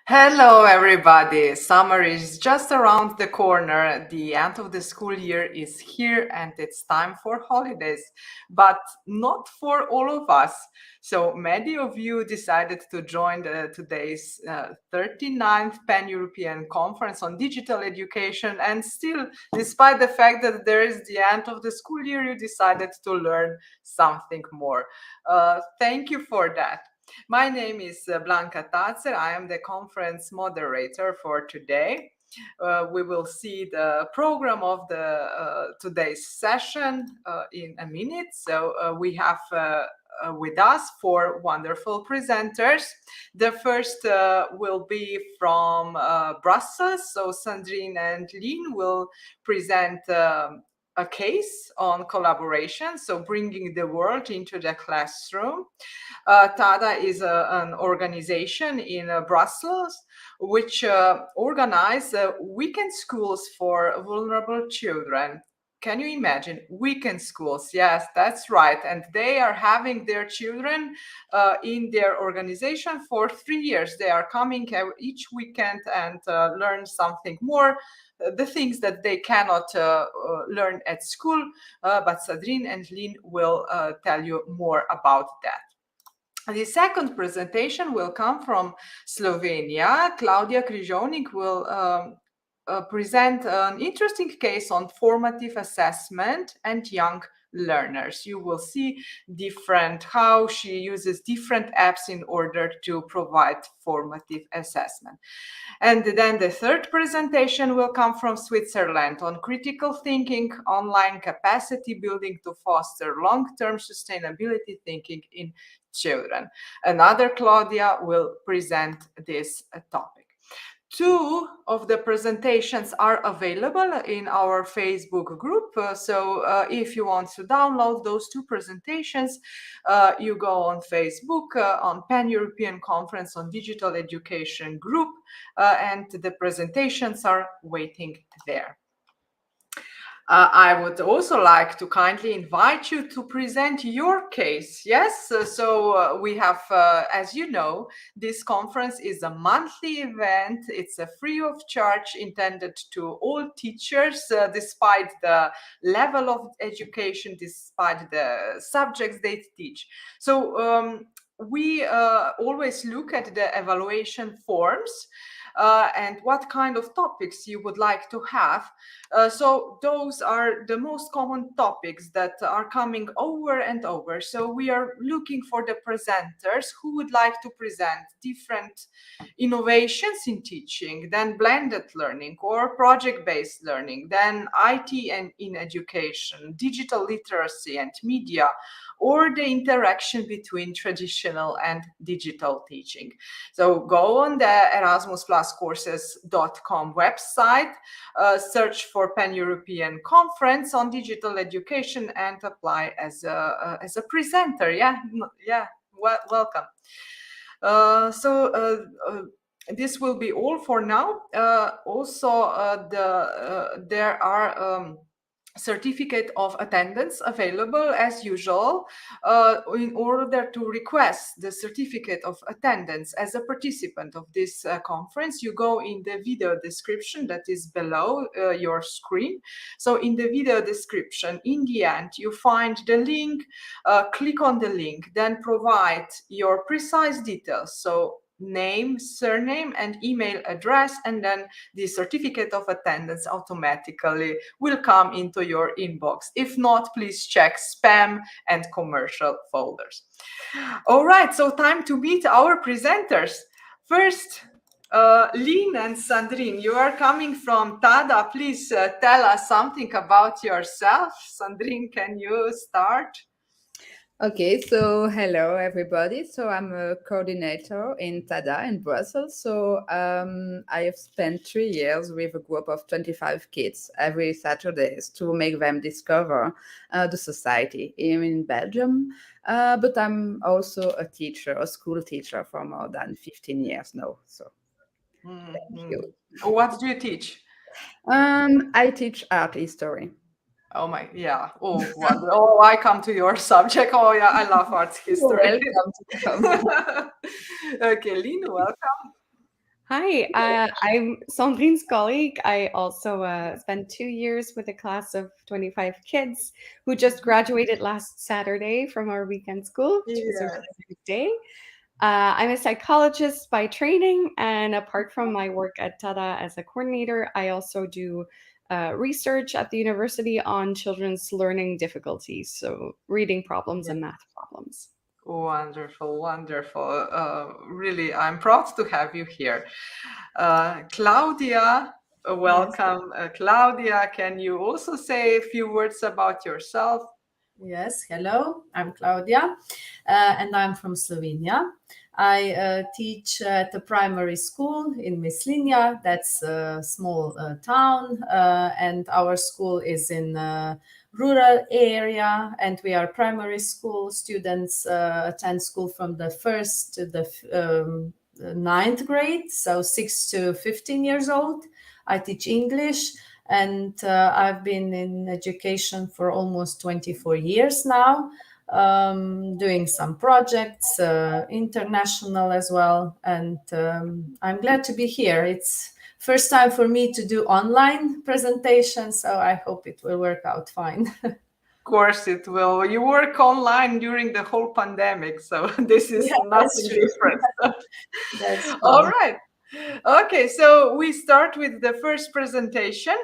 Hello, everybody. Summer is just around the corner. The end of the school year is here and it's time for holidays, but not for all of us. So many of you decided to join today's 39th Pan-European Conference on Digital Education. And still, despite the fact that there is the end of the school year, you decided to learn something more. Thank you for that. My name is Blanca Tazer. I am the conference moderator for today. We will see the program of the today's session in a minute. So we have with us 4 wonderful presenters. The first will be from Brussels. So Sandrine and Lien will present a case on collaboration, so bringing the world into the classroom. Tada is an organization in Brussels which organize weekend schools for vulnerable children. Can you imagine? Weekend schools, yes, that's right. And they are having their children in their organization for 3 years. They are coming each weekend and learn something more. The things that they cannot learn at school, but Sandrine and Lien will tell you more about that. The second presentation will come from Slovenia. Claudia Križovnik will present an interesting case on formative assessment and young learners. You will see how she uses different apps in order to provide formative assessment. And then the third presentation will come from Switzerland on critical thinking, online capacity building to foster long-term sustainability thinking in children. Another Claudia will present this topic. 2 of the presentations are available in our Facebook group. So if you want to download those 2 presentations, you go on Facebook on Pan-European Conference on Digital Education group, and the presentations are waiting there. I would also like to kindly invite you to present your case. Yes, so we have, as you know, this conference is a monthly event. It's a free of charge intended to all teachers, despite the level of education, despite the subjects they teach. So we always look at the evaluation forms and what kind of topics you would like to have. So those are the most common topics that are coming over and over. So we are looking for the presenters who would like to present different innovations in teaching, then blended learning or project-based learning, then IT and in education, digital literacy and media, or the interaction between traditional and digital teaching. So go on the erasmuspluscourses.com website, search for Pan-European Conference on Digital Education and apply as a presenter. Welcome. This will be all for now. There are certificate of attendance available as usual. In order to request the certificate of attendance as a participant of this conference, you go in the video description that is below your screen. So in the video description, in the end, you find the link, click on the link, then provide your precise details. So name, surname, and email address, and then the certificate of attendance automatically will come into your inbox. If not, please check spam and commercial folders. All right, so time to meet our presenters. First, Lien and Sandrine, you are coming from Tada. Please tell us something about yourself. Sandrine, can you start? Okay, so hello everybody. So I'm a coordinator in Tada in Brussels. So I have spent 3 years with a group of 25 kids every Saturdays to make them discover the society here in Belgium. But I'm also a teacher, a school teacher for more than 15 years now. So thank you. What do you teach? I teach art history. Oh my, yeah. Oh, wonder. Oh, I come to your subject. Oh, yeah, I love arts You're history. welcome to come. Okay, Lien, welcome. Hi, I'm Sandrine's colleague. I also spent 2 years with a class of 25 kids who just graduated last Saturday from our weekend school, which was a Yes. really good day. I'm a psychologist by training, and apart from my work at Tada as a coordinator, I also do research at the university on children's learning difficulties, so reading problems and math problems. Wonderful, wonderful. Really, I'm proud to have you here. Claudia, Yes, welcome. Claudia, can you also say a few words about yourself? yes. Hello, I'm Claudia, and I'm from Slovenia. I teach at a primary school in Mislinja. That's a small town, and our school is in a rural area. And we are primary school students. Attend school from the first to the ninth grade, so 6 to 15 years old. I teach English, and I've been in education for almost 24 years now, doing some projects, international as well. And I'm glad to be here. It's first time for me to do online presentation, so I hope it will work out fine. Of course it will. You work online during the whole pandemic, so this is Yeah, that's nothing true. different. That's All true. right. Okay, so we start with the first presentation.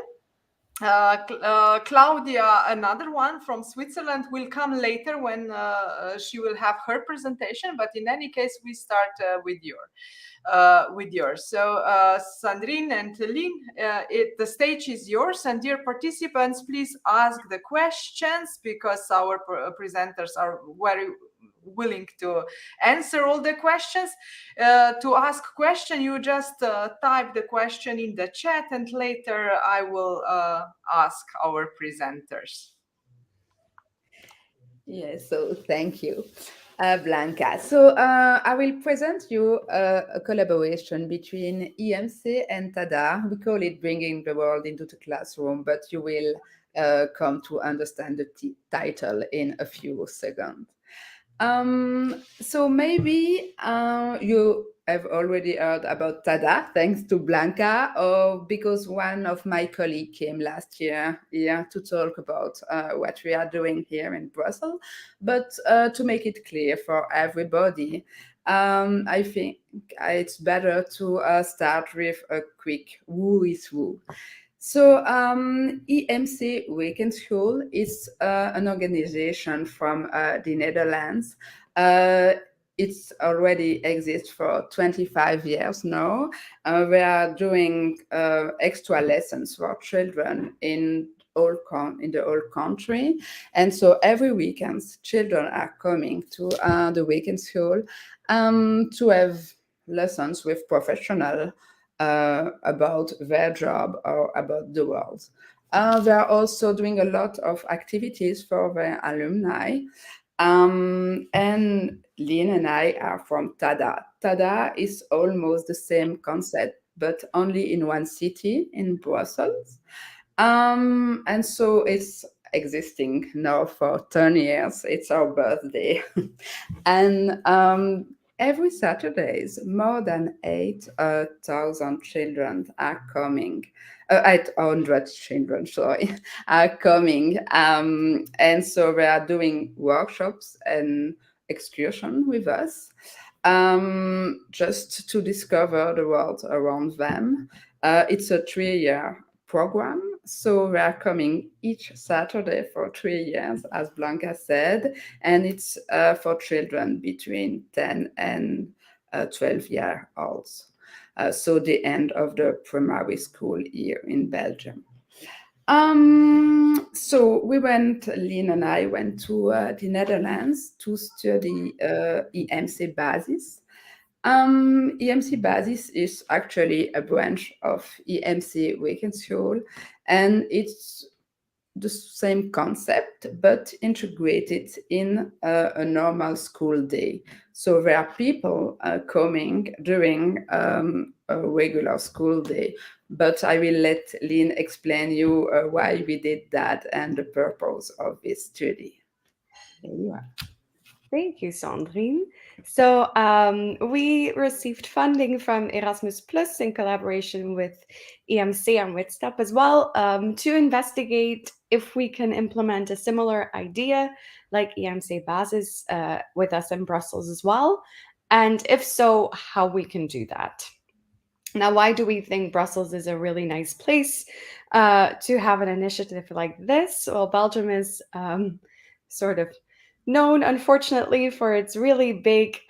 Claudia, another one from Switzerland, will come later when she will have her presentation. But in any case, we start with yours. So, Sandrine and Lien, the stage is yours. And dear participants, please ask the questions because our presenters are very willing to answer all the questions. To ask question, you just type the question in the chat, and later I will ask our presenters. Yes, so thank you, Blanca. So I will present you a collaboration between EMC and Tada. We call it Bringing the World into the Classroom, but you will come to understand the title in a few seconds. So maybe you have already heard about Tada, thanks to Blanca, or because one of my colleagues came last year here to talk about what we are doing here in Brussels. But to make it clear for everybody, I think it's better to start with a quick who is who. So EMC Weekend School is an organization from the Netherlands. It's already exists for 25 years now. We are doing extra lessons for children in the whole country, and so every weekend children are coming to the weekend school to have lessons with professional about their job or about the world. They are also doing a lot of activities for their alumni. And Lien and I are from Tada. Tada is almost the same concept, but only in one city, in Brussels. And so it's existing now for 10 years. It's our birthday. And every Saturdays, more than 8,000 children are coming. 800 children, sorry, are coming. And so they are doing workshops and excursion with us, just to discover the world around them. It's a 3-year program. So we are coming each Saturday for 3 years, as Blanca said, and it's for children between 10 and 12 years old. so the end of the primary school year in Belgium. So Lien and I went to the Netherlands to study EMC Basis. EMC Basis is actually a branch of EMC Weekenschool, and it's the same concept but integrated in a normal school day. So there are people coming during a regular school day, but I will let Lien explain you why we did that and the purpose of this study. There you are. Thank you, Sandrine. So we received funding from Erasmus Plus in collaboration with EMC and with STEP as well to investigate if we can implement a similar idea like EMC Basis with us in Brussels as well. And if so, how we can do that. Now, why do we think Brussels is a really nice place to have an initiative like this? Well, Belgium is sort of known, unfortunately, for its really big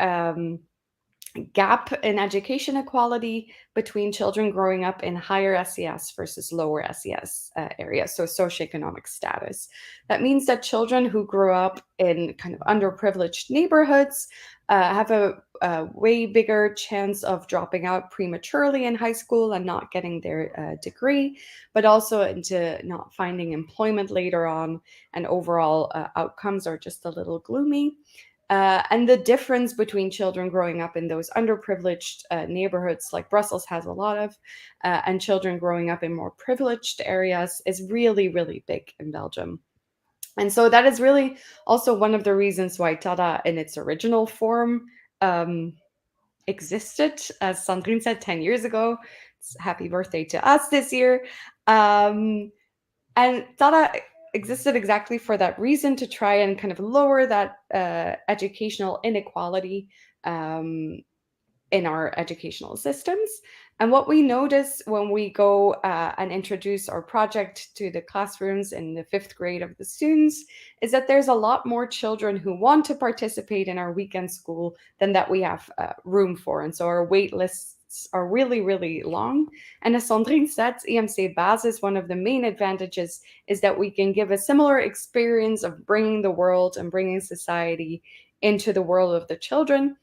gap in education equality between children growing up in higher SES versus lower SES areas, so socioeconomic status. That means that children who grow up in kind of underprivileged neighborhoods have a way bigger chance of dropping out prematurely in high school and not getting their degree, but also into not finding employment later on, and overall outcomes are just a little gloomy. And the difference between children growing up in those underprivileged neighborhoods, like Brussels has a lot of, and children growing up in more privileged areas is really, really big in Belgium. And so that is really also one of the reasons why Tada in its original form existed, as Sandrine said, 10 years ago. It's happy birthday to us this year. And Tada existed exactly for that reason, to try and kind of lower that educational inequality in our educational systems. And what we notice when we go and introduce our project to the classrooms in the 5th grade of the students is that there's a lot more children who want to participate in our weekend school than that we have room for. And so our wait lists are really, really long. And as Sandrine said, EMC Basis, one of the main advantages is that we can give a similar experience of bringing the world and bringing society into the world of the children,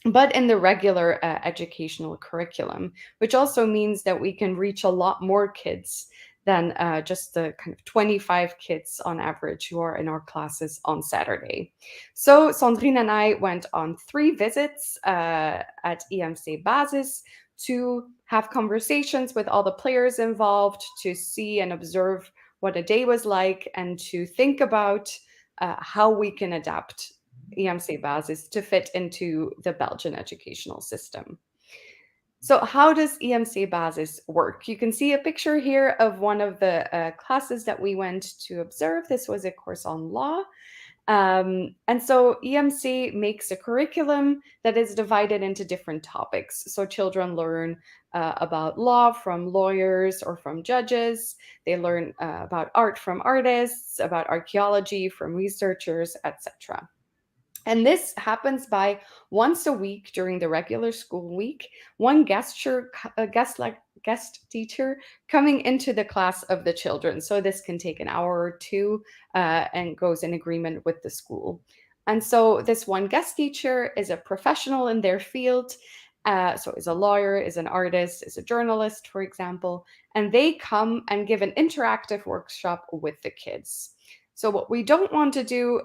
but in the regular educational curriculum, which also means that we can reach a lot more kids than just the kind of 25 kids on average who are in our classes on Saturday. So Sandrine and I went on 3 visits at EMC Basis to have conversations with all the players involved, to see and observe what a day was like, and to think about how we can adapt EMC Basis to fit into the Belgian educational system. So how does EMC Basis work? You can see a picture here of one of the classes that we went to observe. This was a course on law. And so EMC makes a curriculum that is divided into different topics. So children learn about law from lawyers or from judges. They learn about art from artists, about archaeology from researchers, etc. And this happens by once a week during the regular school week, one guest teacher coming into the class of the children. So this can take an hour or 2 and goes in agreement with the school. And so this one guest teacher is a professional in their field. So is a lawyer, is an artist, is a journalist, for example, and they come and give an interactive workshop with the kids. So what we don't want to do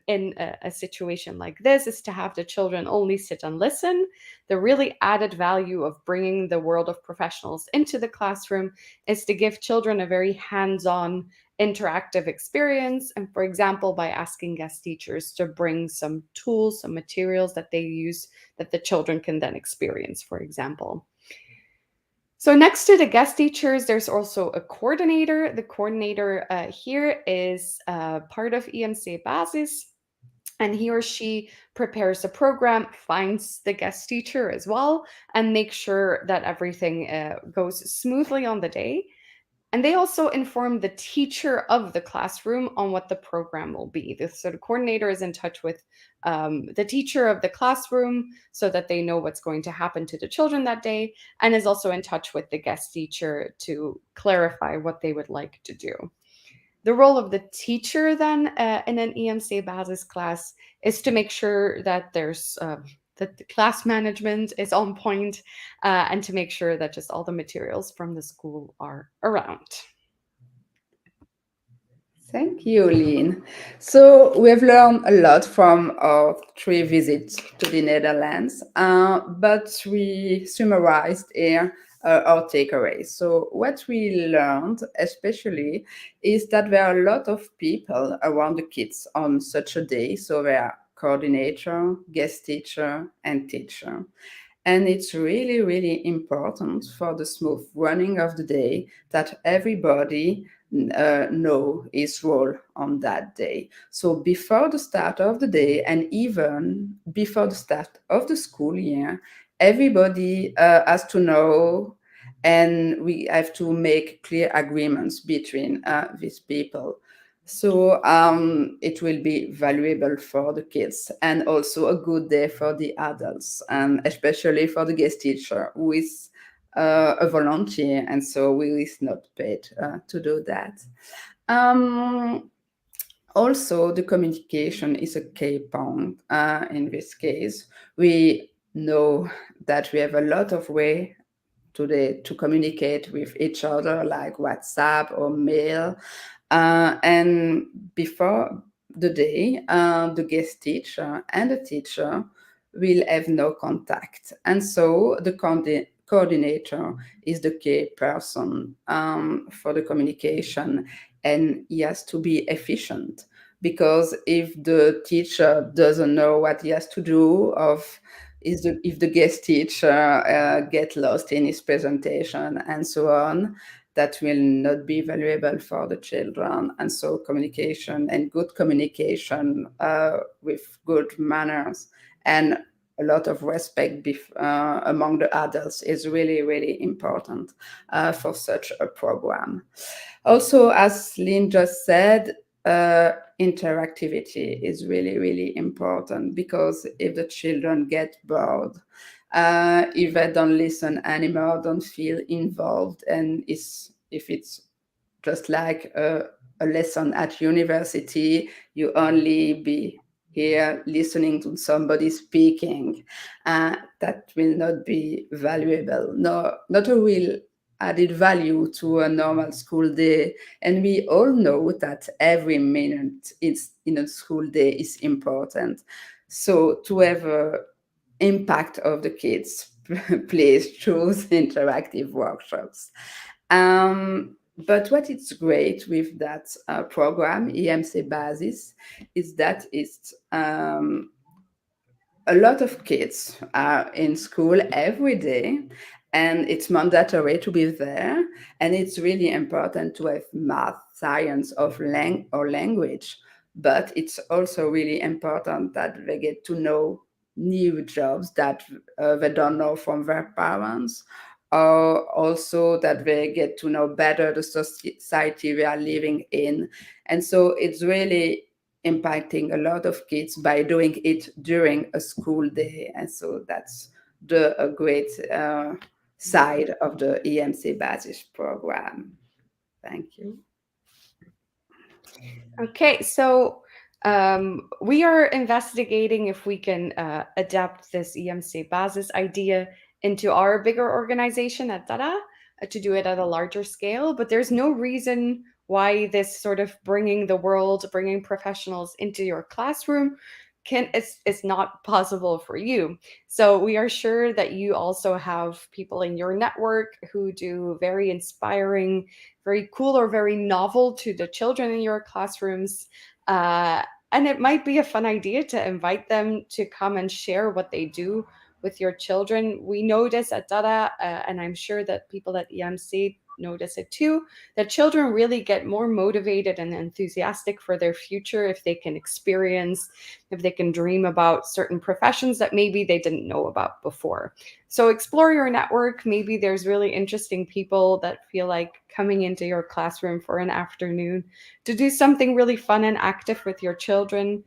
in a situation like this is to have the children only sit and listen. The really added value of bringing the world of professionals into the classroom is to give children a very hands-on interactive experience. And for example, by asking guest teachers to bring some tools, some materials that they use that the children can then experience, for example. So next to the guest teachers, there's also a coordinator. The coordinator here is part of EMC Basis, and he or she prepares the program, finds the guest teacher as well, and makes sure that everything goes smoothly on the day. And they also inform the teacher of the classroom on what the program will be. The sort of coordinator is in touch with the teacher of the classroom so that they know what's going to happen to the children that day, and is also in touch with the guest teacher to clarify what they would like to do. The role of the teacher then in an EMC basis class is to make sure that there's that the class management is on point, and to make sure that just all the materials from the school are around. Thank you, Lien. So we have learned a lot from our 3 visits to the Netherlands, but we summarized here our takeaways. So what we learned especially is that there are a lot of people around the kids on such a day. So there are coordinator, guest teacher, and teacher. And it's really, really important for the smooth running of the day that everybody know his role on that day. So before the start of the day and even before the start of the school year, everybody has to know, and we have to make clear agreements between these people. So it will be valuable for the kids and also a good day for the adults, and especially for the guest teacher who is a volunteer, and so we is not paid to do that. Also, the communication is a key point in this case. We know that we have a lot of way today to communicate with each other, like WhatsApp or mail. And before the day, the guest teacher and the teacher will have no contact. And so the coordinator is the key person for the communication, and he has to be efficient, because if the teacher doesn't know what he has to do, if the guest teacher get lost in his presentation and so on, that will not be valuable for the children. And so communication and good communication with good manners and a lot of respect among the adults is really, really important for such a program. Also, as Lien just said, interactivity is really, really important, because if the children get bored, if they don't listen anymore, don't feel involved, and if it's just like a lesson at university, you only be here listening to somebody speaking, that will not be valuable. No, not a real added value to a normal school day. And we all know that every minute in a school day is important. So to have an impact of the kids, please choose interactive workshops. But what is great with that program, EMC Basis, is that it's a lot of kids are in school every day, and it's mandatory to be there. And it's really important to have math, science, or language. But it's also really important that they get to know new jobs that they don't know from their parents, or also that they get to know better the society we are living in. And so it's really impacting a lot of kids by doing it during a school day. And so that's a great side of the EMC Basis program. Thank you. Okay, so we are investigating if we can adapt this EMC Basis idea into our bigger organization at Tada, to do it at a larger scale. But there's no reason why this sort of bringing the world, bringing professionals into your classroom it's not possible for you. So we are sure that you also have people in your network who do very inspiring, very cool, or very novel to the children in your classrooms. And it might be a fun idea to invite them to come and share what they do with your children. We know this at Tada, and I'm sure that people at EMC notice it too, that children really get more motivated and enthusiastic for their future if they can experience, if they can dream about certain professions that maybe they didn't know about before. So explore your network. Maybe there's really interesting people that feel like coming into your classroom for an afternoon to do something really fun and active with your children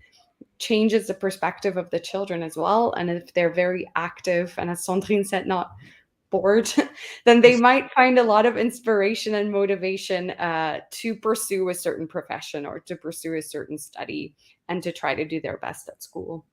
changes the perspective of the children as well. And if they're very active and, as Sandrine said, not bored, then they might find a lot of inspiration and motivation to pursue a certain profession or to pursue a certain study and to try to do their best at school.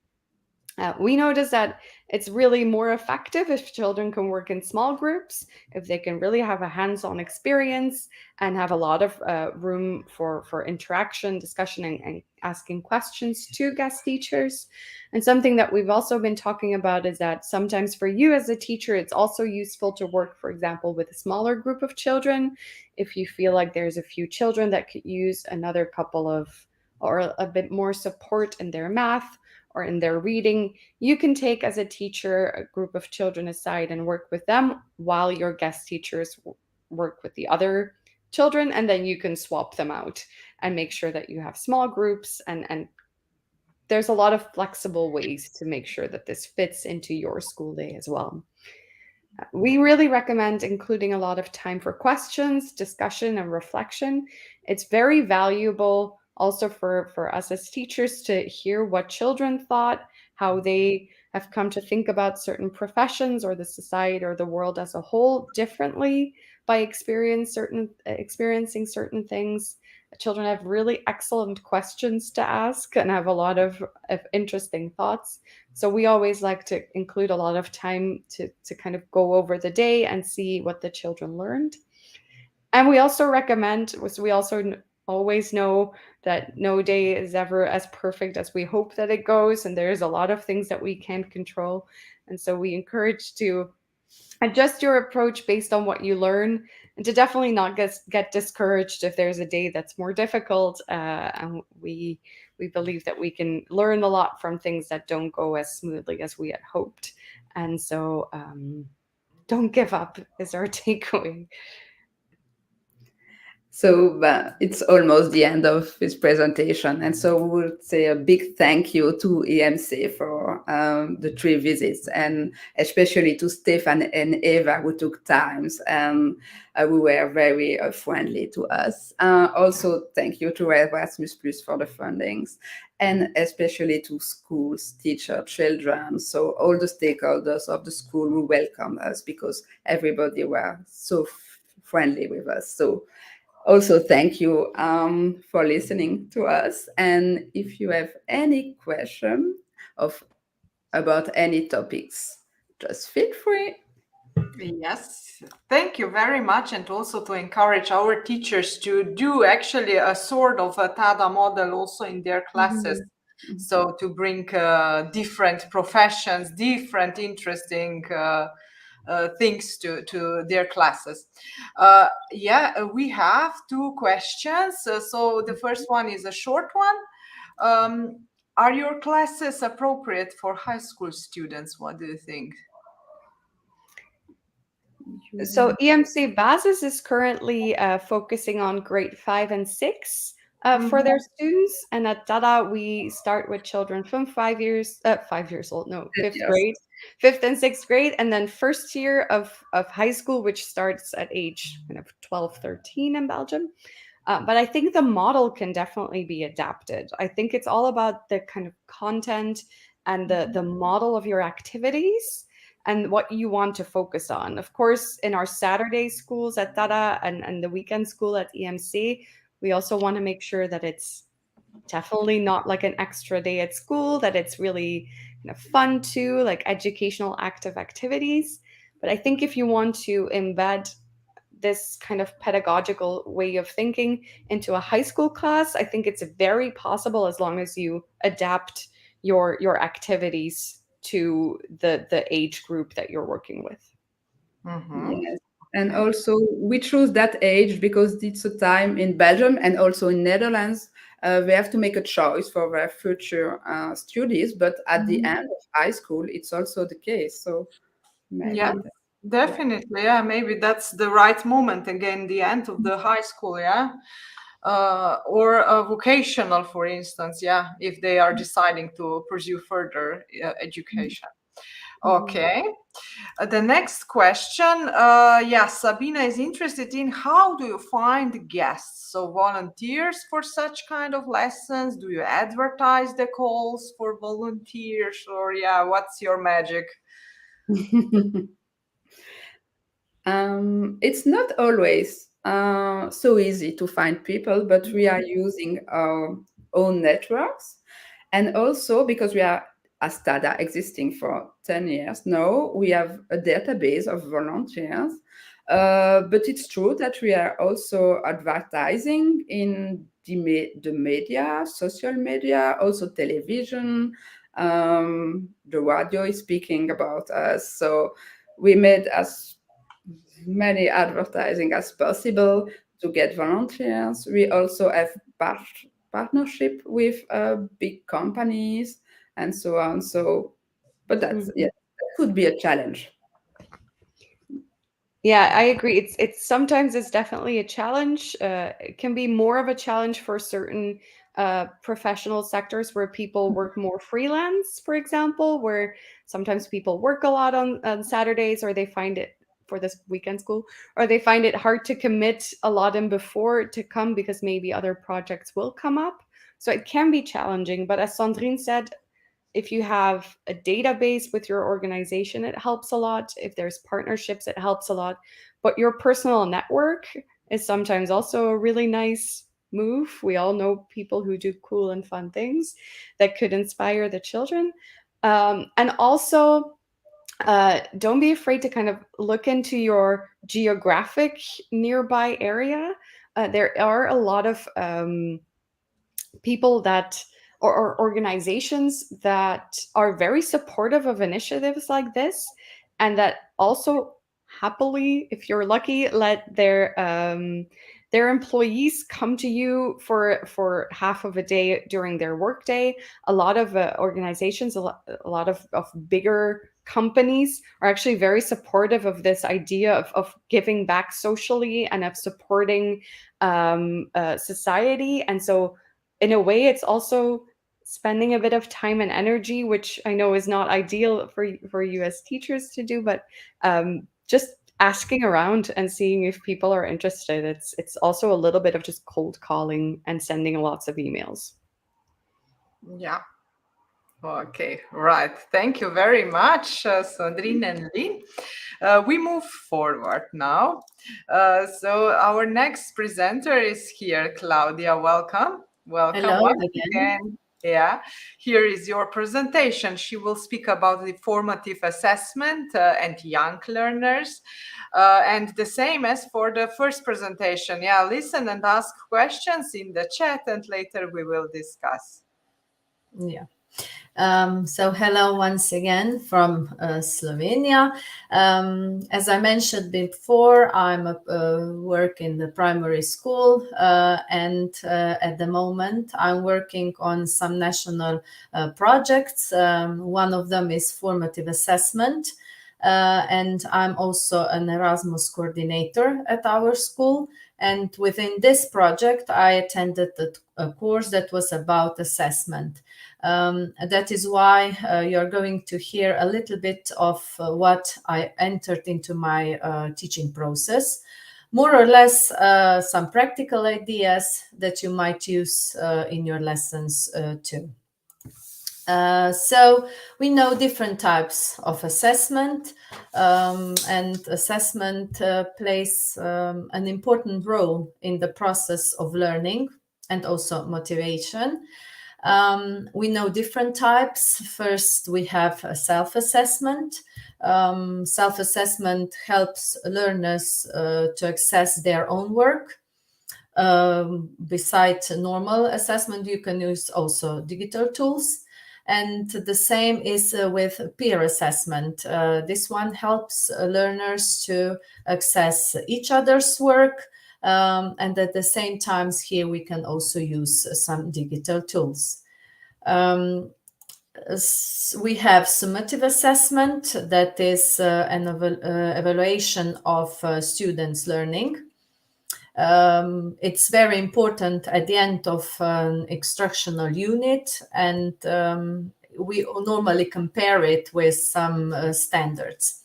We notice that it's really more effective if children can work in small groups, if they can really have a hands-on experience and have a lot of room for interaction, discussion, and asking questions to guest teachers. And something that we've also been talking about is that sometimes for you as a teacher, it's also useful to work, for example, with a smaller group of children. If you feel like there's a few children that could use another couple of or a bit more support in their math or in their reading, you can take as a teacher a group of children aside and work with them while your guest teachers work with the other children, and then you can swap them out and make sure that you have small groups, and there's a lot of flexible ways to make sure that this fits into your school day as well. We really recommend including a lot of time for questions, discussion, and reflection. It's very valuable also for us as teachers to hear what children thought, how they have come to think about certain professions or the society or the world as a whole differently by experiencing certain things. Children have really excellent questions to ask and have a lot of interesting thoughts. So we always like to include a lot of time to kind of go over the day and see what the children learned. And we also recommend, so we also always know that no day is ever as perfect as we hope that it goes. And there's a lot of things that we can't control. And so we encourage to adjust your approach based on what you learn, and to definitely not get discouraged if there's a day that's more difficult. And we believe that we can learn a lot from things that don't go as smoothly as we had hoped. And so don't give up is our takeaway. So it's almost the end of this presentation. And so we would say a big thank you to EMC for the 3 visits, and especially to Stephan and Eva who took times and who were very friendly to us. Also, thank you to Erasmus Plus for the fundings, and especially to schools, teachers, children. So all the stakeholders of the school who welcome us, because everybody were so friendly with us. So also, thank you for listening to us. And if you have any question about any topics, just feel free. Yes, thank you very much. And also to encourage our teachers to do actually a sort of a Tada model also in their classes. Mm-hmm. So to bring different professions, different interesting things to their classes. We have 2 questions. So the first one is a short one. Are your classes appropriate for high school students? What do you think? So EMC Basis is currently focusing on grade 5 and 6 for their students. And at Tada, we start with children from 5 years old, no, 5th Yes. grade, 5th and 6th grade, and then first year of high school, which starts at age kind of 12, 13 in Belgium. But I think the model can definitely be adapted. I think it's all about the kind of content and the model of your activities and what you want to focus on. Of course, in our Saturday schools at Tada and the weekend school at EMC, we also want to make sure that it's definitely not like an extra day at school, that it's really kind of fun too, like educational active activities. But I think if you want to embed this kind of pedagogical way of thinking into a high school class, I think it's very possible as long as you adapt your activities to the age group that you're working with. Mm-hmm. Yes. And also we choose that age because it's a time in Belgium and also in Netherlands, they have to make a choice for their future studies, but at the end of high school, it's also the case. So maybe Yeah. Definitely, yeah. Maybe that's the right moment again, the end of the high school, yeah. Or a vocational, for instance, yeah, if they are deciding to pursue further education. Okay. The next question, yeah, Sabina is interested in how do you find guests? So volunteers for such kind of lessons? Do you advertise the calls for volunteers, or yeah, what's your magic? It's not always so easy to find people, but we are using our own networks. And also because we are, as Tada, existing for 10 years now, we have a database of volunteers. But it's true that we are also advertising in the media, social media, also television. The radio is speaking about us. So we made as many advertising as possible to get volunteers. We also have partnership with big companies and so on. So, but that's yeah, that could be a challenge. Yeah, I agree. It's sometimes it's definitely a challenge. It can be more of a challenge for certain professional sectors where people work more freelance, for example, where sometimes people work a lot on Saturdays, or they find it for this weekend school, or they find it hard to commit a lot in before to come because maybe other projects will come up. So it can be challenging. But as Sandrine said, if you have a database with your organization, it helps a lot. If there's partnerships, it helps a lot. But your personal network is sometimes also a really nice move. We all know people who do cool and fun things that could inspire the children. And also, don't be afraid to kind of look into your geographic nearby area. There are a lot of people that or organizations that are very supportive of initiatives like this, and that also happily, if you're lucky, let their employees come to you for half of a day during their workday. A lot of organizations, a lot of bigger companies are actually very supportive of this idea of giving back socially and of supporting society. And so in a way, it's also spending a bit of time and energy, which I know is not ideal for you as teachers to do, but just asking around and seeing if people are interested. It's also a little bit of just cold calling and sending lots of emails. Yeah. Okay, right. Thank you very much, Sandrine and Lien. We move forward now. So our next presenter is here, Claudia. Welcome. Welcome Hello once again. again. Yeah, here is your presentation. She will speak about the formative assessment and young learners. And the same as for the first presentation. Yeah, listen and ask questions in the chat, and later we will discuss. Yeah. So hello once again from Slovenia. As I mentioned before, I'm work in the primary school, and at the moment I'm working on some national projects. One of them is formative assessment, and I'm also an Erasmus coordinator at our school. And within this project, I attended a course that was about assessment. That is why you're going to hear a little bit of what I entered into my teaching process. More or less some practical ideas that you might use in your lessons too. So we know different types of assessment, and assessment plays an important role in the process of learning and also motivation. We know different types. First, we have a self-assessment. Self-assessment helps learners to assess their own work. Besides normal assessment, you can use also digital tools. And the same is with peer assessment. This one helps learners to access each other's work. And at the same time, here we can also use some digital tools. We have summative assessment, that is an evaluation of students' learning. It's very important at the end of an instructional unit, and we normally compare it with some standards.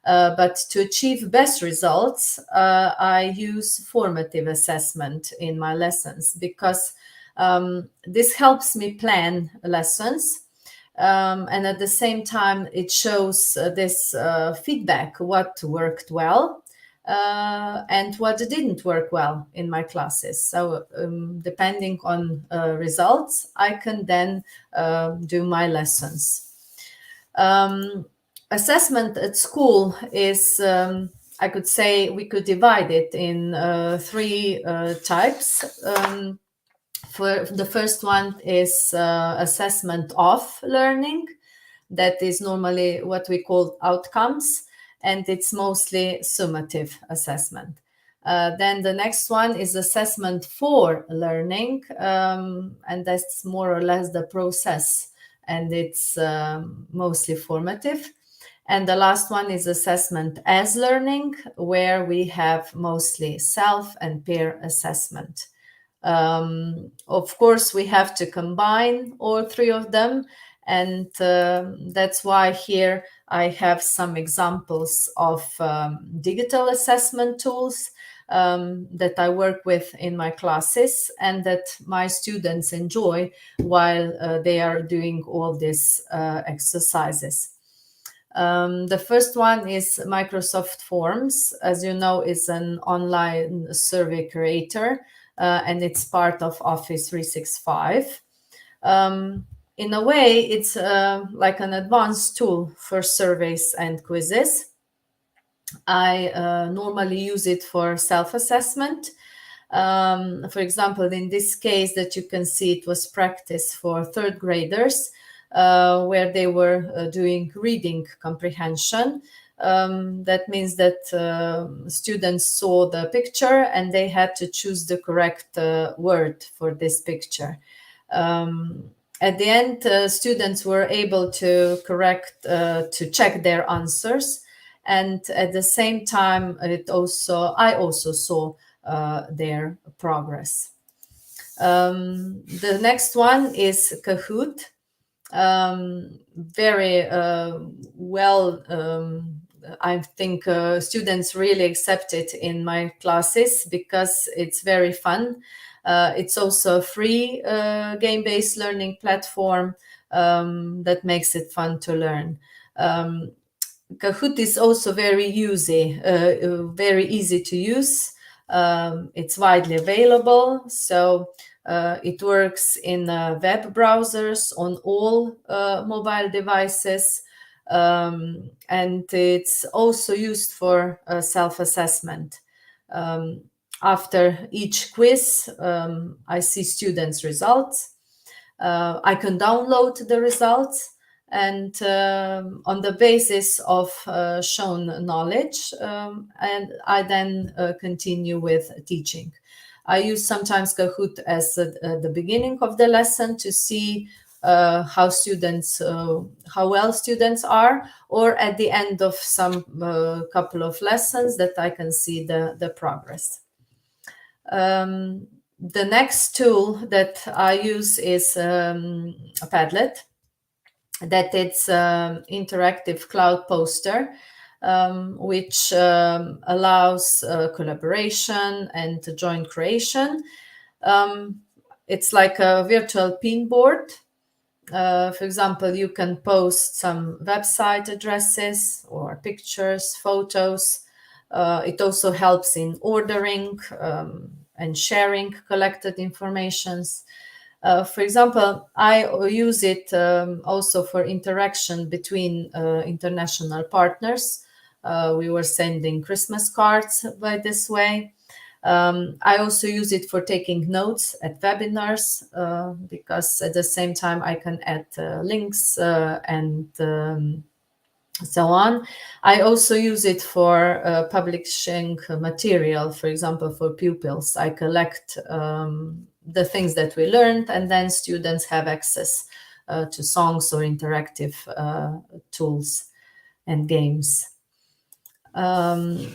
But to achieve best results, I use formative assessment in my lessons, because this helps me plan lessons. And at the same time, it shows this feedback, what worked well and what didn't work well in my classes. So depending on results, I can then do my lessons. Assessment at school is, I could say, we could divide it in three types. For the first one is assessment of learning. That is normally what we call outcomes, and it's mostly summative assessment. Then the next one is assessment for learning, and that's more or less the process, and it's mostly formative. And the last one is assessment as learning, where we have mostly self and peer assessment. Of course, we have to combine all three of them, and that's why here I have some examples of digital assessment tools that I work with in my classes and that my students enjoy while they are doing all these exercises. The first one is Microsoft Forms. As you know, is an online survey creator, and it's part of Office 365. In a way, it's like an advanced tool for surveys and quizzes. I normally use it for self-assessment. For example, in this case that you can see, it was practice for third graders, where they were doing reading comprehension. That means that students saw the picture and they had to choose the correct word for this picture. At the end, students were able to check their answers, and at the same time, I also saw their progress. The next one is Kahoot. Very well. I think students really accept it in my classes because it's very fun. It's also a free game-based learning platform that makes it fun to learn. Kahoot is also very easy to use. It's widely available, so it works in web browsers on all mobile devices, and it's also used for self-assessment. After each quiz, I see students' results. I can download the results, and on the basis of shown knowledge, and I then continue with teaching. I use sometimes Kahoot as the beginning of the lesson to see how well students are, or at the end of some couple of lessons that I can see the progress. The next tool that I use is a Padlet. That it's interactive cloud poster, which allows collaboration and joint creation. It's like a virtual pinboard. For example, you can post some website addresses or pictures, photos. It also helps in ordering and sharing collected informations. For example, I use it also for interaction between international partners. We were sending Christmas cards by this way. I also use it for taking notes at webinars because at the same time I can add links and so on. I also use it for publishing material, for example, for pupils. I collect the things that we learned, and then students have access to songs or interactive tools and games. The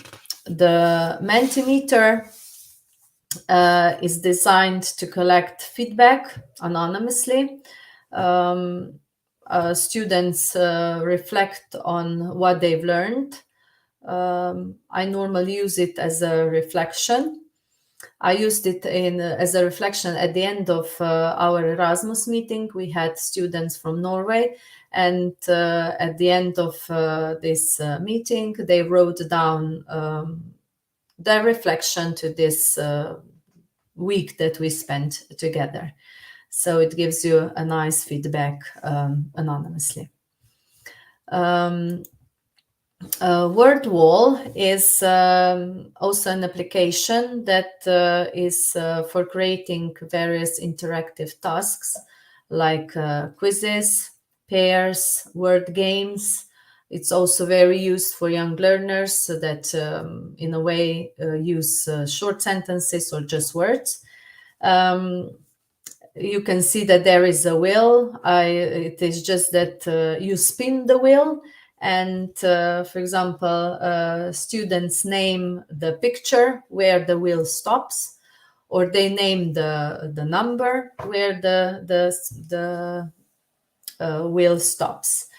Mentimeter is designed to collect feedback anonymously. Students reflect on what they've learned. I normally use it as a reflection. I used it as a reflection at the end of our Erasmus meeting. We had students from Norway, and at the end of this meeting, they wrote down their reflection to this week that we spent together. So it gives you a nice feedback anonymously. Word Wall is also an application that is for creating various interactive tasks like quizzes, pairs, word games. It's also very used for young learners so that in a way use short sentences or just words. You can see that there is a wheel. It is just that you spin the wheel, and for example, students name the picture where the wheel stops, or they name the number where the wheel stops.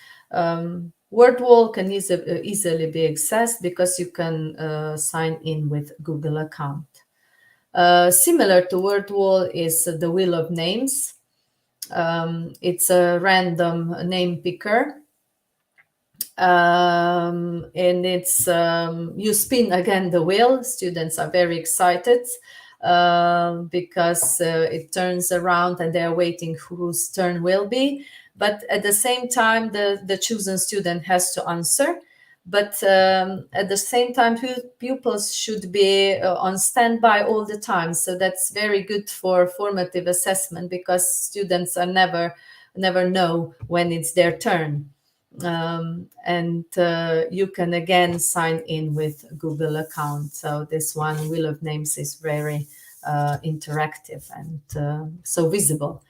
Word Wall can easily be accessed because you can sign in with Google account. Similar to Word Wall is the Wheel of Names. It's a random name picker. And it's you spin again the wheel. Students are very excited because it turns around and they're waiting whose turn will be. But at the same time, the chosen student has to answer. But at the same time, pupils should be on standby all the time. So that's very good for formative assessment because students are never know when it's their turn. And you can again sign in with Google account. So this one, Wheel of Names, is very interactive and so visible.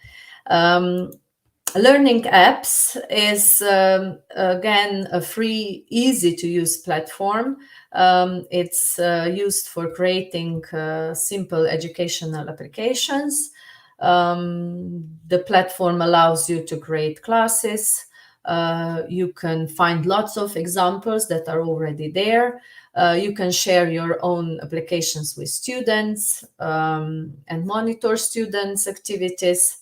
Learning Apps is again a free, easy to use platform. It's used for creating simple educational applications. The platform allows you to create classes. You can find lots of examples that are already there. You can share your own applications with students and monitor students' activities.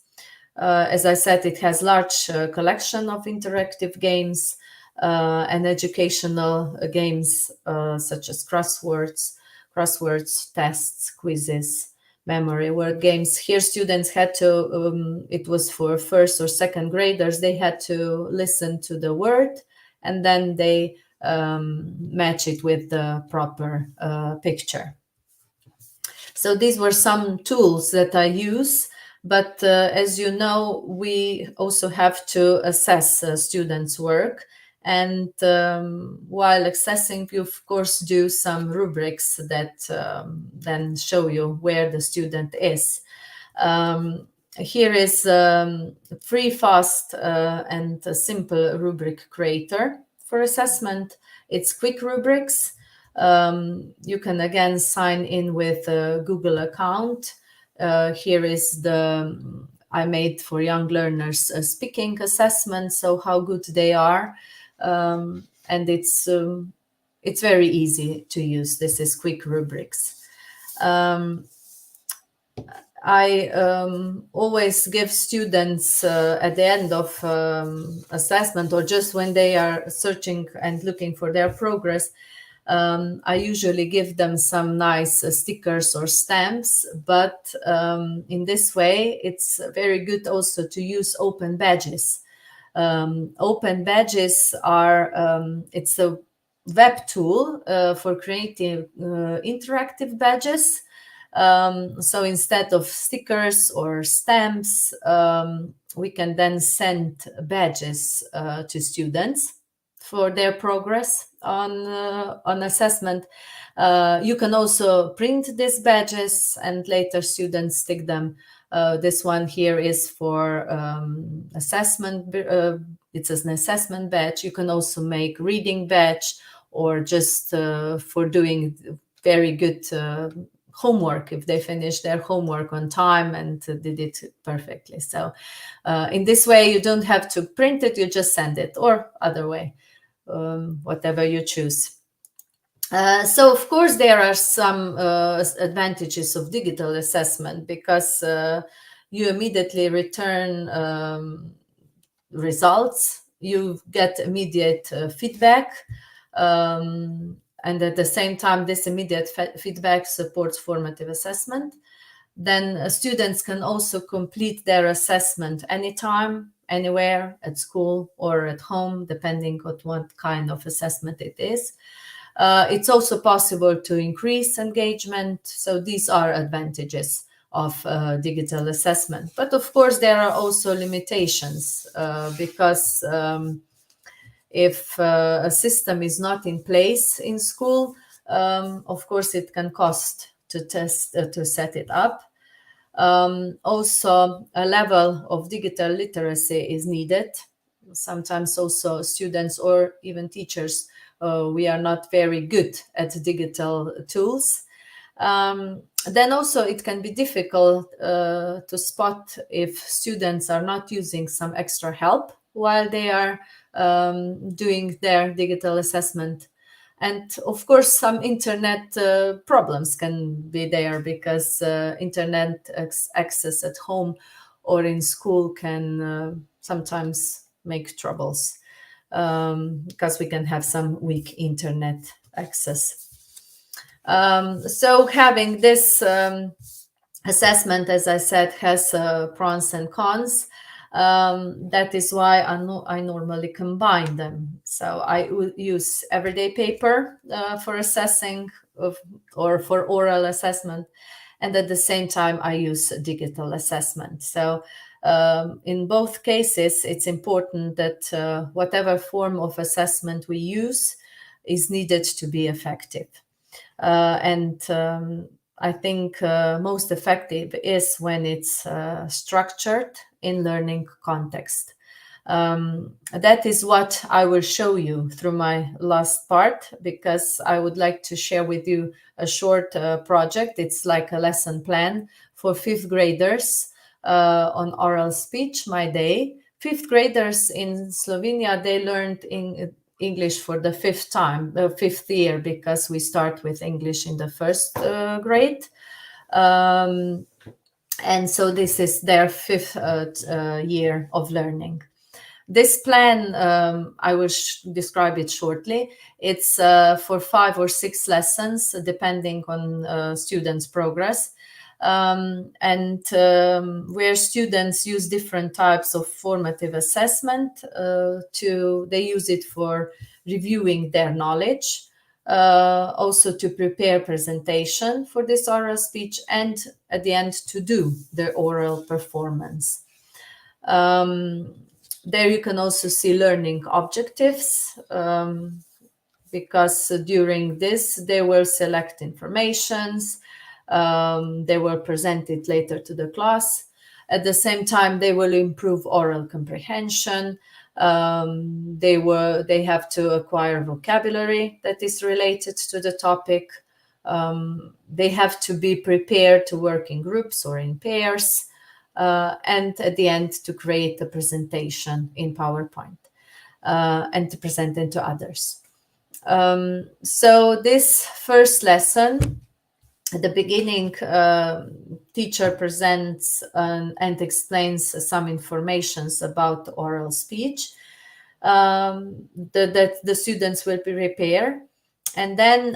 As I said, it has large collection of interactive games and educational games such as crosswords, tests, quizzes, memory word games. Here students had to, it was for first or second graders, they had to listen to the word and then they match it with the proper picture. So these were some tools that I use. But as you know, we also have to assess students' work. And while assessing, you of course do some rubrics that then show you where the student is. Here is free, fast, and a simple rubric creator for assessment. It's quick rubrics. You can again sign in with a Google account. Here is I made for young learners a speaking assessment, so how good they are. And it's very easy to use. This is quick rubrics. I always give students at the end of assessment or just when they are searching and looking for their progress, I usually give them some nice stickers or stamps, but in this way, it's very good also to use open badges. Open badges are, it's a web tool for creating interactive badges. So instead of stickers or stamps, we can then send badges to students for their progress on assessment. You can also print these badges and later students stick them This one here is for assessment. It's an assessment batch. You can also make reading batch, or just for doing very good homework, if they finish their homework on time and did it perfectly. So in this way, you don't have to print it, you just send it, or other way, whatever you choose. So of course there are some advantages of digital assessment, because you immediately return results, you get immediate feedback, and at the same time this immediate feedback supports formative assessment. Then students can also complete their assessment anytime, anywhere, at school or at home, depending on what kind of assessment it is. It's also possible to increase engagement. So these are advantages of digital assessment. But of course, there are also limitations, because if a system is not in place in school, of course, it can cost to test, to set it up. Also, a level of digital literacy is needed. Sometimes also students or even teachers, we are not very good at digital tools. Then also it can be difficult to spot if students are not using some extra help while they are doing their digital assessment. And of course, some internet problems can be there, because internet access at home or in school can sometimes make troubles, because we can have some weak internet access. So having this assessment, as I said, has pros and cons. That is why I normally combine them. So I will use everyday paper for assessing or for oral assessment, and at the same time I use digital assessment. So in both cases, it's important that whatever form of assessment we use is needed to be effective. And I think most effective is when it's structured in learning context. That is what I will show you through my last part, because I would like to share with you a short project. It's like a lesson plan for fifth graders on oral speech, my day. Fifth graders in Slovenia, they learned English for the fifth year, because we start with English in the first grade. And so this is their fifth year of learning. This plan, I will describe it shortly. It's for 5 or 6 lessons, depending on students' progress. Where students use different types of formative assessment, they use it for reviewing their knowledge, also to prepare presentation for this oral speech, and at the end to do the oral performance. There you can also see learning objectives, because during this they will select informations, they will present it later to the class. At the same time, they will improve oral comprehension. They have to acquire vocabulary that is related to the topic. They have to be prepared to work in groups or in pairs. And at the end, to create a presentation in PowerPoint and to present it to others. So this first lesson, at the beginning, teacher presents and explains some informations about oral speech that the students will prepare. And then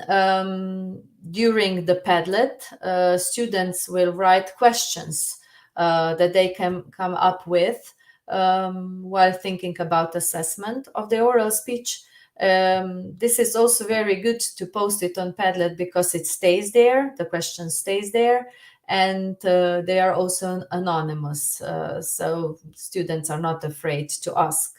during the Padlet, students will write questions that they can come up with while thinking about assessment of the oral speech. This is also very good to post it on Padlet, because it stays there, the question stays there, and they are also anonymous, so students are not afraid to ask.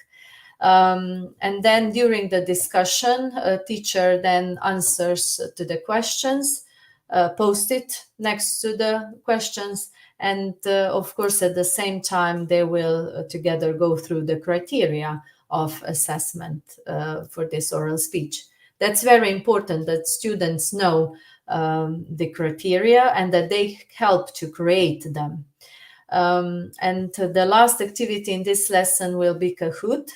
And then during the discussion, a teacher then answers to the questions. post-it next to the questions. And of course, at the same time, they will together go through the criteria of assessment for this oral speech. That's very important that students know the criteria and that they help to create them. And the last activity in this lesson will be Kahoot,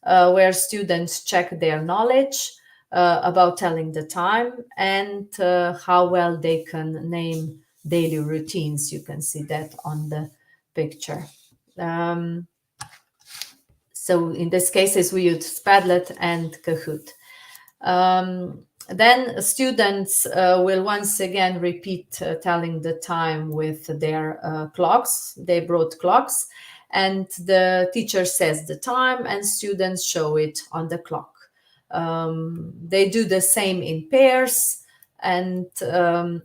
where students check their knowledge about telling the time and how well they can name daily routines. You can see that on the picture. So in this cases, we use Padlet and Kahoot. Then students will once again repeat telling the time with their clocks. They brought clocks, and the teacher says the time and students show it on the clock. They do the same in pairs, and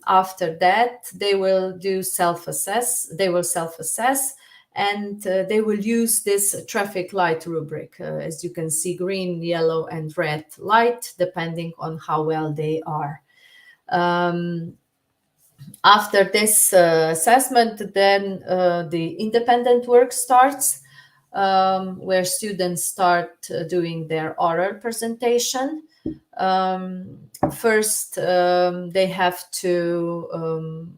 after that they will do self-assess. They will self-assess, and they will use this traffic light rubric. As you can see, green, yellow, and red light, depending on how well they are. After this assessment, then the independent work starts, where students start doing their oral presentation. First, they have to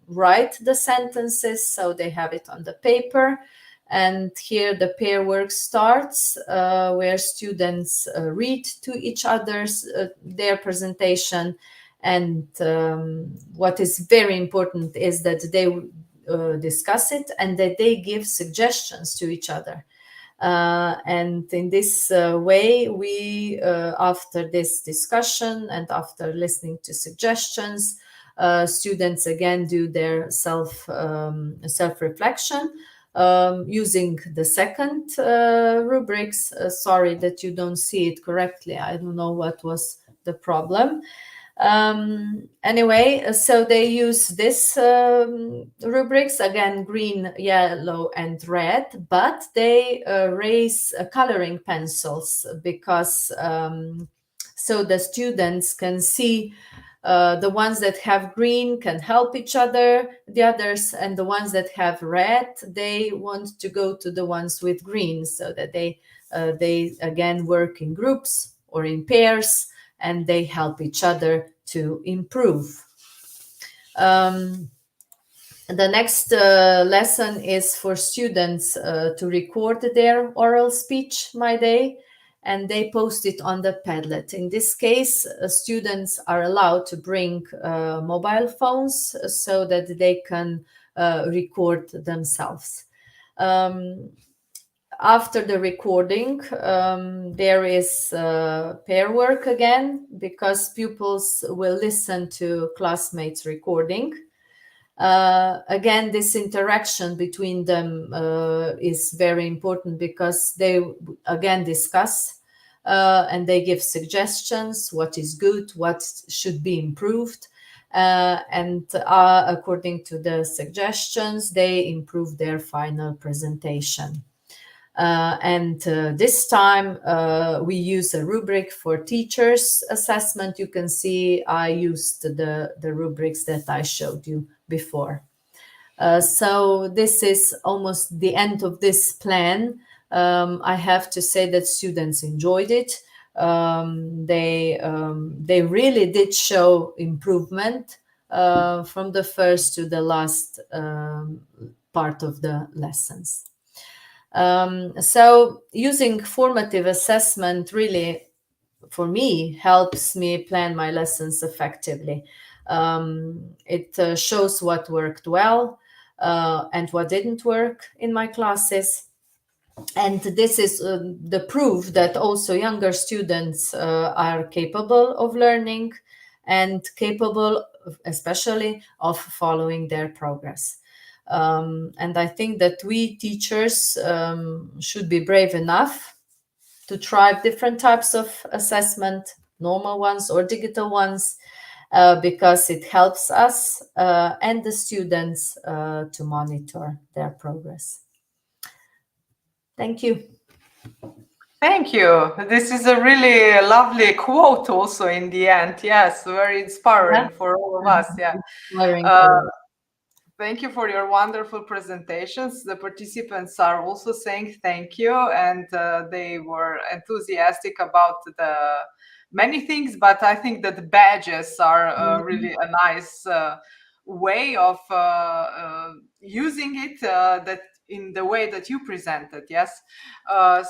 write the sentences, so they have it on the paper. And here the pair work starts, where students read to each other's their presentation. And what is very important is that they discuss it and that they give suggestions to each other. And in this way, we, after this discussion and after listening to suggestions, students again do their self-reflection. Using the second rubrics. Sorry that you don't see it correctly. I don't know what was the problem. Anyway, so they use this rubrics, again, green, yellow, and red, but they raise coloring pencils because so the students can see the ones that have green can help each other, the others, and the ones that have red, they want to go to the ones with green, so that they again work in groups or in pairs, and they help each other to improve. The next lesson is for students to record their oral speech, my day, and they post it on the Padlet. In this case, students are allowed to bring mobile phones so that they can record themselves. After the recording, there is pair work again, because pupils will listen to classmates' recording. Again, this interaction between them is very important, because they again discuss and they give suggestions, what is good, what should be improved. And according to the suggestions, they improve their final presentation. And this time we use a rubric for teachers' assessment. You can see I used the rubrics that I showed you before. So this is almost the end of this plan. I have to say that students enjoyed it. They really did show improvement from the first to the last part of the lessons. So using formative assessment really, for me, helps me plan my lessons effectively. It shows what worked well and what didn't work in my classes. And this is the proof that also younger students are capable of learning and capable, especially, of following their progress. And I think that we teachers should be brave enough to try different types of assessment, normal ones or digital ones, because it helps us and the students to monitor their progress. Thank you. Thank you. This is a really lovely quote also in the end. Yes, very inspiring for all of us. Yeah. Thank you for your wonderful presentations. The participants are also saying thank you, and they were enthusiastic about the many things, but I think that the badges are really a nice way of using it that in the way that you presented. Yes,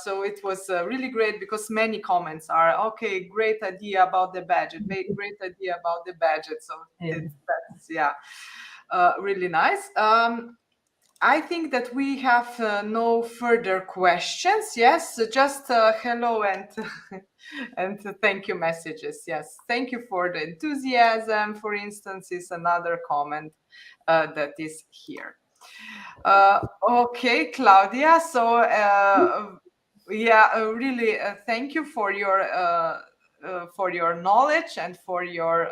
so it was really great because many comments are okay, great idea about the badge, great idea about the badge. So that's really nice. I think that we have no further questions. Yes, so just hello and and thank you messages. Yes, thank you for the enthusiasm. For instance, is another comment that is here. Okay, Claudia. So yeah, really thank you for your knowledge and for your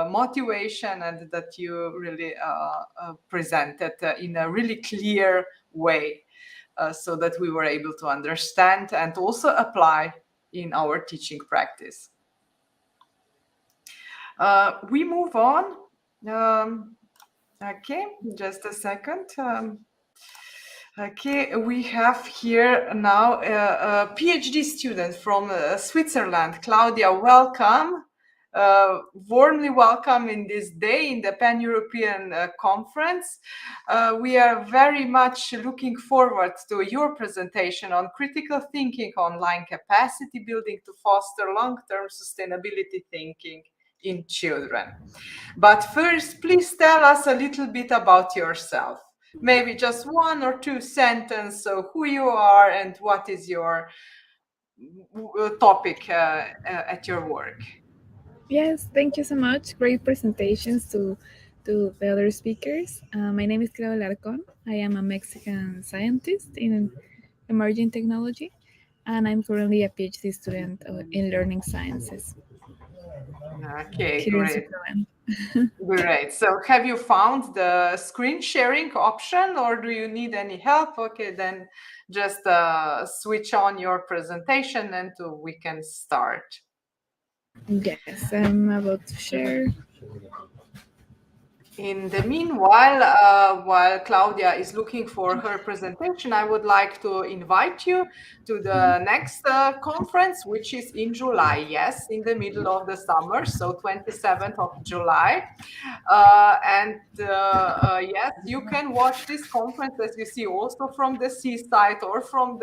motivation, and that you really presented in a really clear way, so that we were able to understand and also apply in our teaching practice. We move on. Okay, just a second. Okay, we have here now a PhD student from Switzerland. Claudia, welcome. Warmly welcome in this day in the Pan-European Conference. We are very much looking forward to your presentation on critical thinking online capacity building to foster long-term sustainability thinking in children. But first, please tell us a little bit about yourself. Maybe just one or two sentences, so who you are and what is your topic at your work. Yes, thank you so much. Great presentations to the other speakers. My name is Alarcón. I am a Mexican scientist in emerging technology, and I'm currently a PhD student in learning sciences. Okay, great. Great. So have you found the screen sharing option, or do you need any help? Okay, then just switch on your presentation and we can start. Yes, I'm about to share. In the meanwhile, while Claudia is looking for her presentation, I would like to invite you to the next conference, which is in July. Yes, in the middle of the summer, so 27th of July. Yes, you can watch this conference, as you see, also from the seaside or from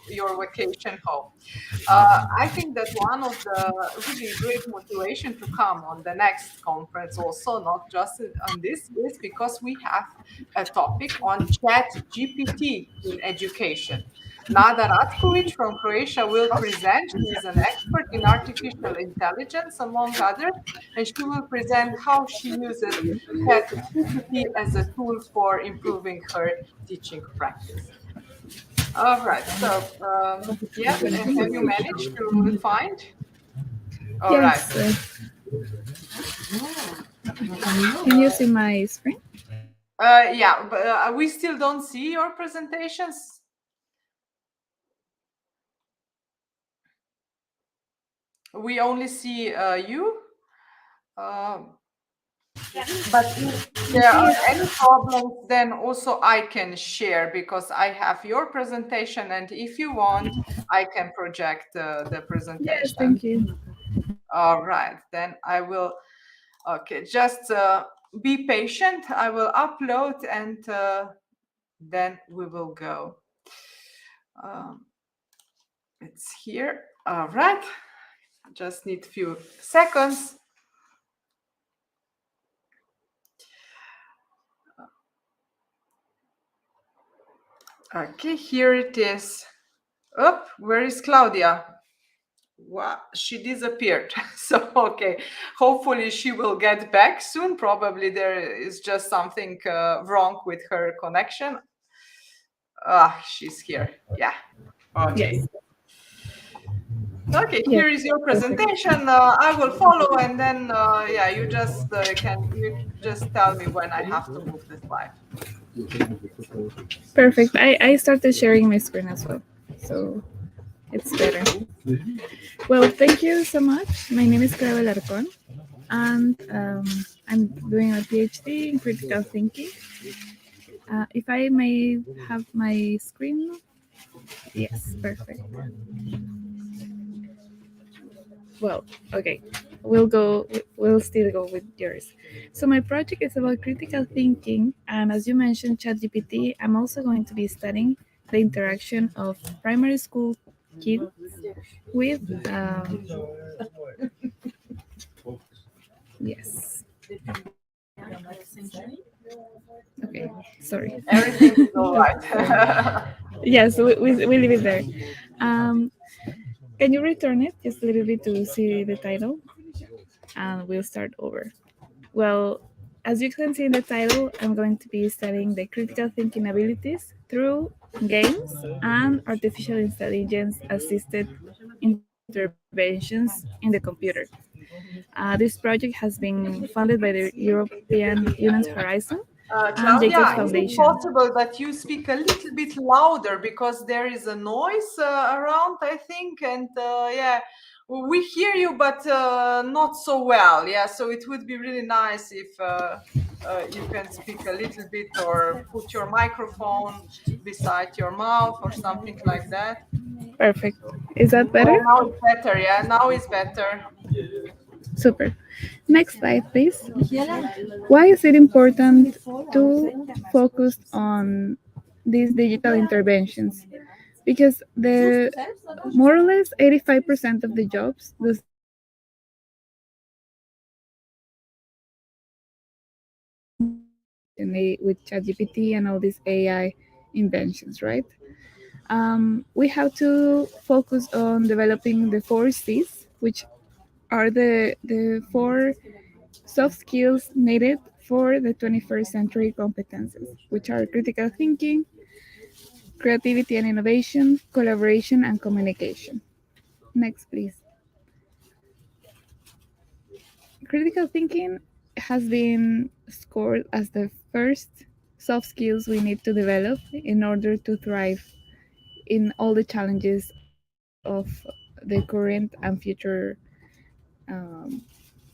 your vacation home. I think that one of the really great motivation to come on the next conference also, not just on this, is because we have a topic on Chat GPT in education. Nada Ratkovic from Croatia will present. She is an expert in artificial intelligence, among others, and she will present how she uses Chat GPT as a tool for improving her teaching practice. All right. So, yeah, have you managed to find? All yes. right. Can you see my screen? Yeah, but we still don't see your presentations. We only see you. But if there are any problems, then also I can share, because I have your presentation, and if you want, I can project the presentation. Yes, thank you. All right, then I will. Okay, just be patient. I will upload, and then we will go. It's here. All right. Just need a few seconds. Okay, here it is. Oh, where is Claudia? Wow, she disappeared. So, okay, hopefully she will get back soon. Probably there is just something wrong with her connection. Ah, she's here. Yeah. Okay. Yes. Okay, here is your presentation. I will follow, and then yeah, you just tell me when I have to move the slide. Perfect. I started sharing my screen as well, so it's better. Well, thank you so much. My name is Alarcón, and I'm doing a PhD in critical thinking. If I may have my screen, yes, perfect. Well, okay, we'll still go with yours. So my project is about critical thinking, and as you mentioned, ChatGPT, I'm also going to be studying the interaction of primary school kids with yes. Okay, sorry. Everything is all right. Yes, we leave it there. Um, can you return it just a little bit to see the title? And we'll start over. Well, as you can see in the title, I'm going to be studying the critical thinking abilities through games and artificial intelligence assisted interventions in the computer. This project has been funded by the European Union's Horizon and Jacobs Claudia, is it Foundation. possible that you speak a little bit louder because there is a noise around, I think, and yeah, we hear you, but not so well. Yeah, so it would be really nice if you can speak a little bit or put your microphone beside your mouth or something like that. Perfect. Is that better? Oh, now it's better. Yeah, now it's better. Super. Next slide, please. Why is it important to focus on these digital interventions? Because the more or less 85% of the jobs does not with ChatGPT and all these AI inventions, right? We have to focus on developing the four C's, which are the four soft skills needed for the 21st century competences, which are critical thinking, creativity and innovation, collaboration, and communication. Next, please. Critical thinking has been scored as the first soft skills we need to develop in order to thrive in all the challenges of the current and future um,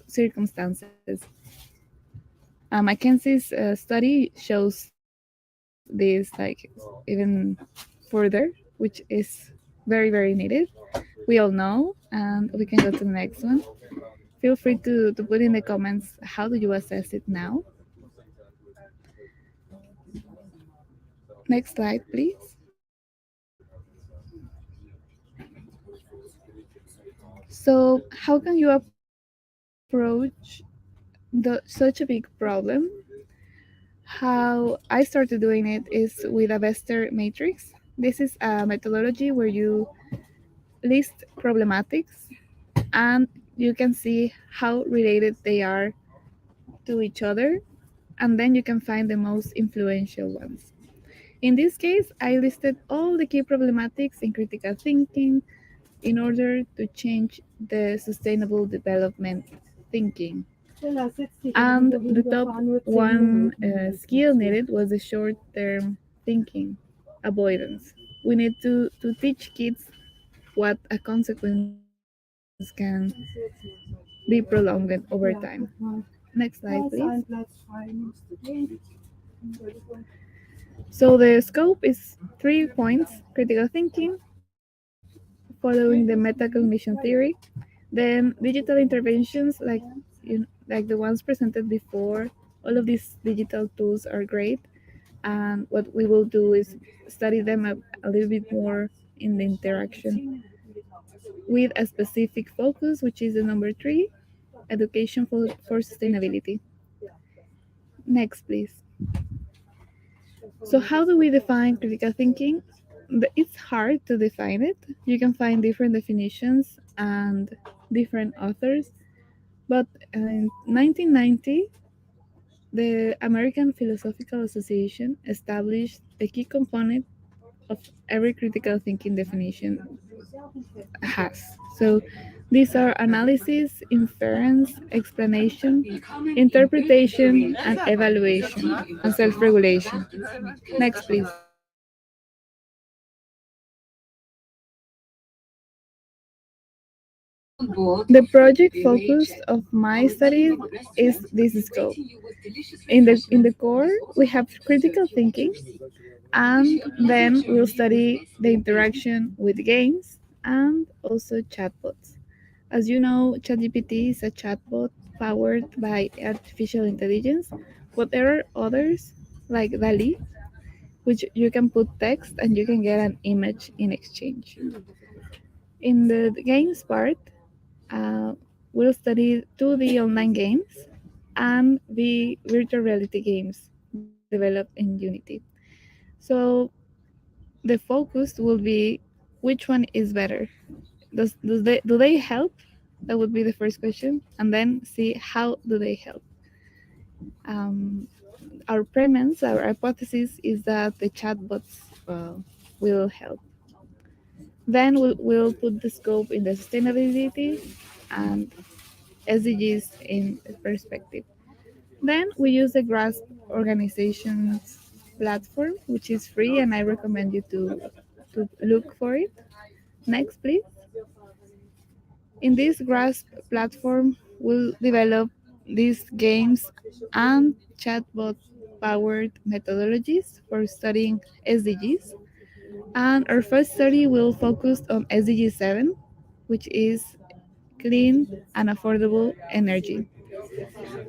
circumstances. McKinsey's study shows this like even further, which is very, very needed. We all know, and we can go to the next one. Feel free to put in the comments how do you assess it now. Next slide, please. So, how can you approach such a big problem? How I started doing it is with a Vester matrix. This is a methodology where you list problematics and you can see how related they are to each other, and then you can find the most influential ones. In this case, I listed all the key problematics in critical thinking in order to change the sustainable development thinking. And the top one skill needed was the short term thinking avoidance. We need to teach kids what a consequence can be prolonged over time. Next slide, please. So the scope is 3 points: critical thinking, following the metacognition theory, then digital interventions like the ones presented before. All of these digital tools are great, and what we will do is study them a little bit more in the interaction with a specific focus, which is the number 3, education for sustainability. Next, please. So, how do we define critical thinking? It's hard to define it. You can find different definitions and different authors, but in 1990, the American Philosophical Association established the key component of every critical thinking definition has. So, These are analysis, inference, explanation, interpretation, and evaluation, and self-regulation. Next, please. The project focus of my study is this scope. In the core, we have critical thinking, and then we'll study the interaction with games and also chatbots. As you know, ChatGPT is a chatbot powered by artificial intelligence, but there are others like DALI, which you can put text and you can get an image in exchange. In the games part, uh, we'll study 2D online games and the virtual reality games developed in Unity. So the focus will be which one is better. Do they help? That would be the first question, and then see how do they help. Um, our premise, our hypothesis is that the chatbots will help. Then we'll put the scope in the sustainability and SDGs in perspective. Then we use the GRASP organization's platform, which is free, and I recommend you to look for it. Next, please. In this GRASP platform, we'll develop these games and chatbot powered methodologies for studying SDGs. And our first study will focus on SDG 7, which is clean and affordable energy.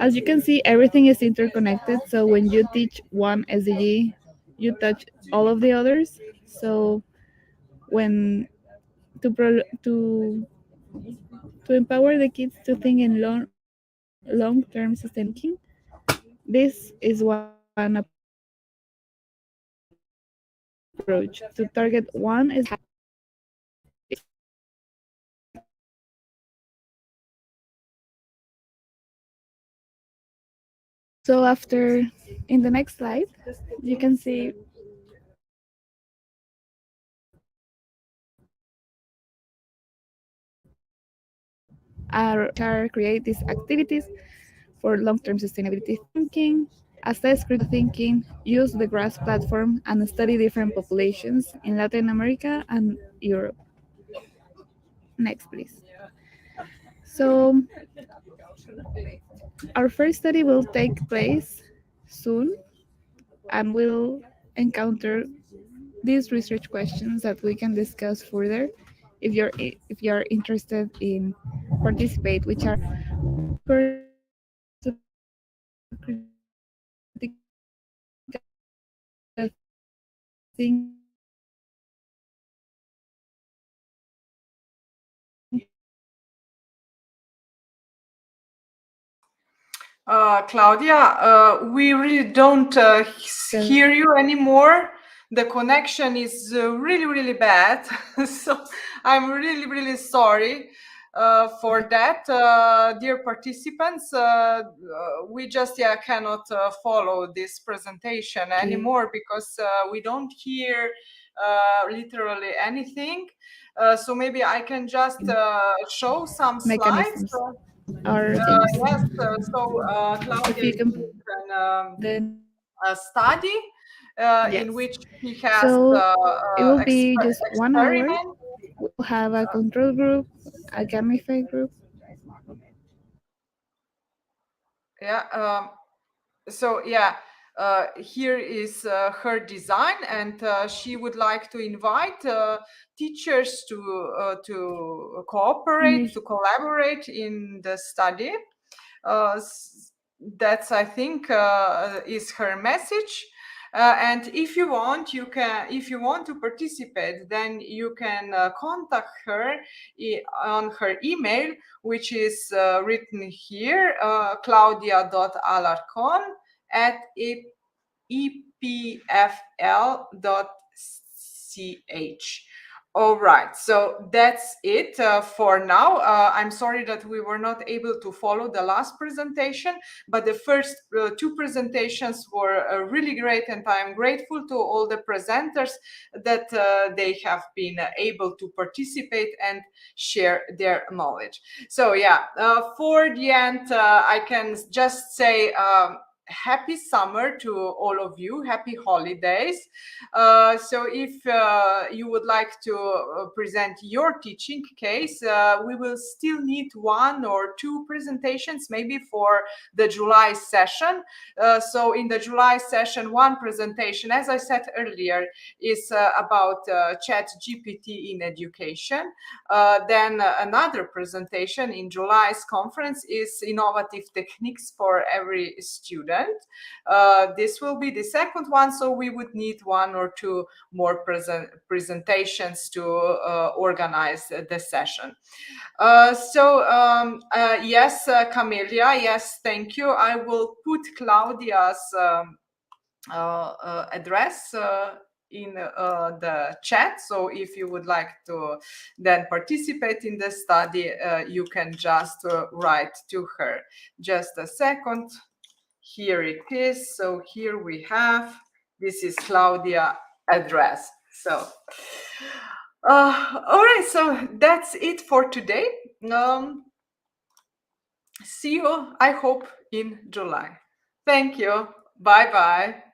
As you can see, everything is interconnected. So when you teach one SDG, you touch all of the others. So when to empower the kids to think in long-term sustainable thinking, this is one approach to target one SDG and how so after in the next slide you can see our create these activities for long-term sustainability thinking, assess critical thinking, use the GRASS platform, and study different populations in Latin America and Europe. Next, please. So our first study will take place soon, and we'll encounter these research questions that we can discuss further if you're interested in participate, which are Claudia, we really don't hear you anymore. The connection is really, really bad. So I'm really, really sorry for that. Dear participants, we just cannot follow this presentation anymore because we don't hear literally anything. So maybe I can just show some slides. Yes, so Claudia is doing a study in which he has it will be just 1 hour. experiment. We'll have a control group, a gamified group. Yeah. So here is her design, and she would like to invite teachers to cooperate, to collaborate in the study. That's, I think, is her message. And if you want to participate, then you can contact her on her email, which is written here, claudia.alarcón@epfl.ch. All right, so that's it for now. I'm sorry that we were not able to follow the last presentation, but the first two presentations were really great, and I'm grateful to all the presenters that they have been able to participate and share their knowledge. So yeah, for the end, I can just say happy summer to all of you, happy holidays. So if you would like to present your teaching case, we will still need 1 or 2 presentations maybe for the July session. So in the July session, 1 presentation, as I said earlier, is about ChatGPT in education. Then another presentation in July's conference is innovative techniques for every student. This will be the second one, so we would need 1 or 2 more presentations to organize the session. Yes, Camelia, yes, thank you. I will put Claudia's address in the chat, so if you would like to then participate in the study, you can just write to her. Just a second. Here it is. So here we have, this is Claudia address. So all right, so that's it for today. See you, I hope, in July. Thank you. Bye bye.